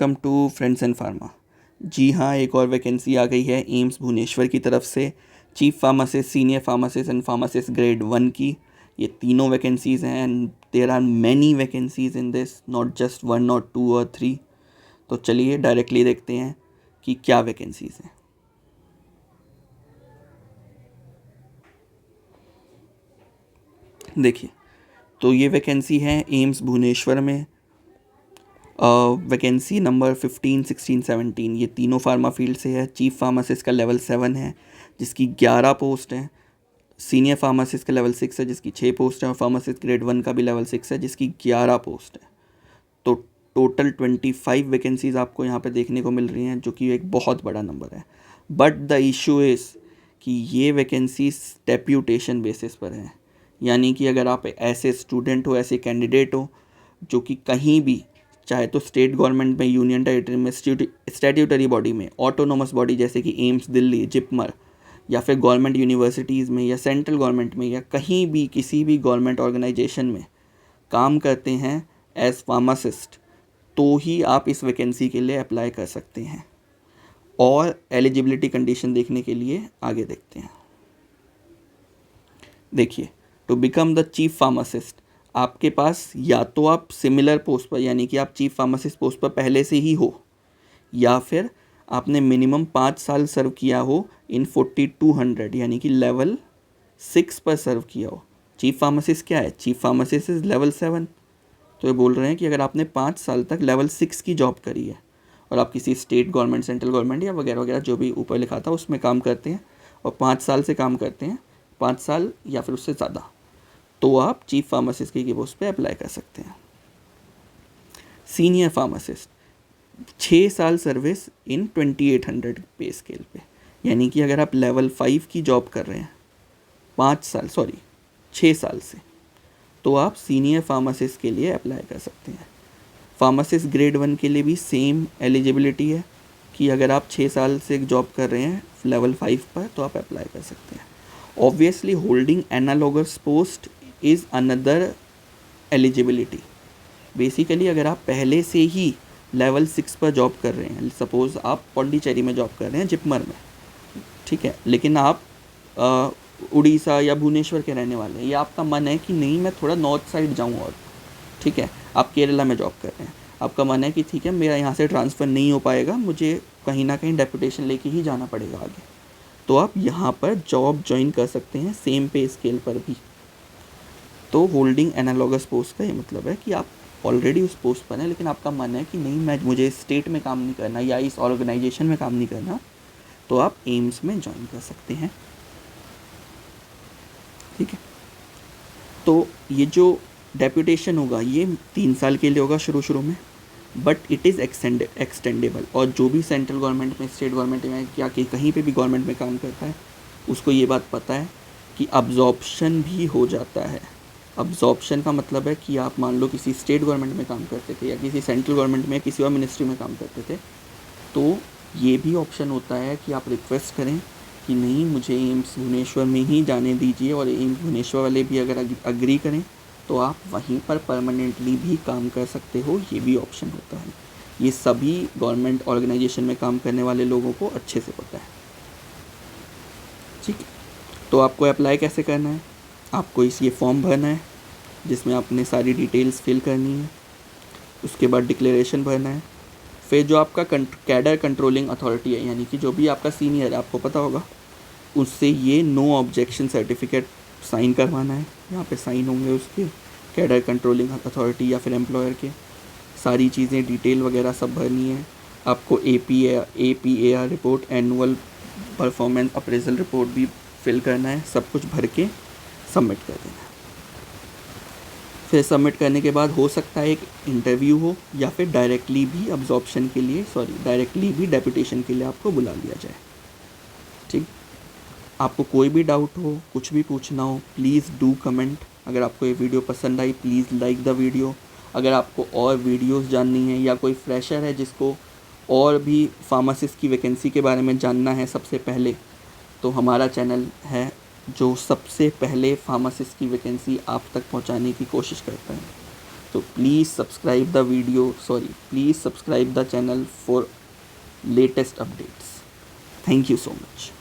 Welcome to friends and pharma. जी हाँ, एक और वैकेंसी आ गई है एम्स भुवनेश्वर की तरफ से chief pharmacist, senior pharmacist and pharmacist grade 1 की। ये तीनों वैकेंसीज़ हैं and there are many vacancies in this, not just 1 और 2 और 3। तो चलिए डायरेक्टली देखते हैं कि क्या वैकेंसीज़ हैं। देखिए, तो ये वैकेंसी है एम्स भुवनेश्वर में। वैकेंसी नंबर 15, 16, 17 ये तीनों फार्मा फील्ड से है। चीफ फार्मासिस्ट का लेवल 7 है जिसकी 11 पोस्ट हैं। सीनियर फार्मासिस्ट का लेवल 6 है जिसकी 6 पोस्ट है और फार्मासिस्ट ग्रेड 1 का भी लेवल 6 है जिसकी 11 पोस्ट है। तो टोटल 25 वैकेंसीज़ आपको यहाँ पे देखने को मिल रही हैं, जो कि एक बहुत बड़ा नंबर है। बट द इशू इज़ कि ये वैकेंसीज डेप्यूटेशन बेसिस पर है, यानी कि अगर आप ऐसे स्टूडेंट हो, ऐसे कैंडिडेट हो जो कि कहीं भी, चाहे तो स्टेट गवर्नमेंट में, यूनियन टेरिटरी में, स्टैट्यूटरी बॉडी में, ऑटोनोमस बॉडी जैसे कि एम्स दिल्ली, जिपमर, या फिर गवर्नमेंट यूनिवर्सिटीज़ में या सेंट्रल गवर्नमेंट में या कहीं भी किसी भी गवर्नमेंट ऑर्गेनाइजेशन में काम करते हैं एज फार्मासिस्ट, तो ही आप इस वैकेंसी के लिए अप्लाई कर सकते हैं। और एलिजिबिलिटी कंडीशन देखने के लिए आगे देखते हैं। देखिए, to become the chief pharmacist आपके पास या तो आप सिमिलर पोस्ट पर, यानी कि आप चीफ फार्मासिस्ट पोस्ट पर पहले से ही हो, या फिर आपने मिनिमम 5 साल सर्व किया हो इन 4200, यानी कि लेवल 6 पर सर्व किया हो। चीफ फार्मासिस्ट क्या है? Chief pharmacist is level 7। तो ये बोल रहे हैं कि अगर आपने 5 साल तक लेवल 6 की जॉब करी है और आप किसी स्टेट गवर्नमेंट, सेंट्रल गवर्नमेंट या वगैरह वगैरह जो भी ऊपर लिखा था उसमें काम करते हैं और 5 साल से काम करते हैं, 5 साल या फिर उससे ज़्यादा, तो आप चीफ फार्मासिस्ट की पोस्ट पे अप्लाई कर सकते हैं। सीनियर फार्मासिस्ट 6 साल सर्विस इन 2800 पे स्केल पे, यानी कि अगर आप लेवल 5 की जॉब कर रहे हैं 6 साल से, तो आप सीनियर फार्मासिस्ट के लिए अप्लाई कर सकते हैं। फार्मासिस्ट ग्रेड 1 के लिए भी सेम एलिजिबिलिटी है कि अगर आप 6 साल से जॉब कर रहे हैं लेवल 5 पर, तो आप अप्लाई कर सकते हैं। Obviously holding analogous post is another eligibility. Basically अगर आप पहले से ही लेवल 6 पर जॉब कर रहे हैं, सपोज़ आप पौंडीचेरी में जॉब कर रहे हैं, जिपमर में, ठीक है, लेकिन आप उड़ीसा या भुवनेश्वर के रहने वाले हैं, या आपका मन है कि नहीं मैं थोड़ा नॉर्थ साइड जाऊँ, और ठीक है आप केरला में जॉब कर रहे हैं, आपका मन है कि ठीक है मेरा यहाँ से ट्रांसफ़र नहीं हो पाएगा, मुझे कहीं ना कहीं डेपुटेशन लेके ही जाना पड़ेगा आगे, तो आप यहाँ पर जॉब ज्वाइन कर सकते हैं सेम पे स्केल पर भी। तो होल्डिंग एनालॉगस पोस्ट का ये मतलब है कि आप ऑलरेडी उस पोस्ट पर हैं, लेकिन आपका मन है कि नहीं मुझे स्टेट में काम नहीं करना या इस ऑर्गेनाइजेशन में काम नहीं करना, तो आप एम्स में ज्वाइन कर सकते हैं। ठीक है, तो ये जो डेप्यूटेशन होगा ये 3 साल के लिए होगा शुरू में, बट इट इज़ एक्सटेंडेबल। और जो भी सेंट्रल गवर्नमेंट में, स्टेट गवर्नमेंट में या कि कहीं पे भी गवर्नमेंट में काम करता है, उसको ये बात पता है कि अब्जॉर्प्शन भी हो जाता है। अब्जॉर्प्शन का मतलब है कि आप मान लो किसी स्टेट गवर्नमेंट में काम करते थे या किसी सेंट्रल गवर्नमेंट में किसी और मिनिस्ट्री में काम करते थे, तो ये भी ऑप्शन होता है कि आप रिक्वेस्ट करें कि नहीं मुझे एम्स भुवनेश्वर में ही जाने दीजिए, और एम्स भुवनेश्वर वाले भी अगर अग्री करें तो आप वहीं पर परमानेंटली भी काम कर सकते हो, ये भी ऑप्शन होता है। ये सभी गवर्नमेंट ऑर्गेनाइजेशन में काम करने वाले लोगों को अच्छे से पता है। ठीक है, तो आपको अप्लाई कैसे करना है? आपको ये फॉर्म भरना है जिसमें आपने सारी डिटेल्स फिल करनी है, उसके बाद डिक्लेरेशन भरना है, फिर जो आपका कैडर कंट्रोलिंग अथॉरिटी है, यानी कि जो भी आपका सीनियर है, आपको पता होगा, उससे ये नो ऑब्जेक्शन सर्टिफिकेट साइन करवाना है। यहाँ पे साइन होंगे उसके, कैडर कंट्रोलिंग अथॉरिटी या फिर एम्प्लॉयर के, सारी चीज़ें डिटेल वगैरह सब भरनी है। आपको APAR report, annual performance appraisal report भी फिल करना है, सब कुछ भर के सबमिट कर देना है। फिर सबमिट करने के बाद हो सकता है एक इंटरव्यू हो, या फिर डायरेक्टली भी डेपुटेशन के लिए आपको बुला लिया जाए। ठीक, आपको कोई भी डाउट हो, कुछ भी पूछना हो, प्लीज़ डू कमेंट। अगर आपको ये वीडियो पसंद आई, प्लीज़ लाइक द वीडियो। अगर आपको और वीडियोस जाननी है या कोई फ्रेशर है जिसको और भी फार्मासिस्ट की वैकेंसी के बारे में जानना है सबसे पहले, तो हमारा चैनल है जो सबसे पहले फार्मासिस्ट की वैकेंसी आप तक पहुंचाने की कोशिश करता है। So please subscribe the video, sorry, please subscribe the channel for latest updates. Thank you so much.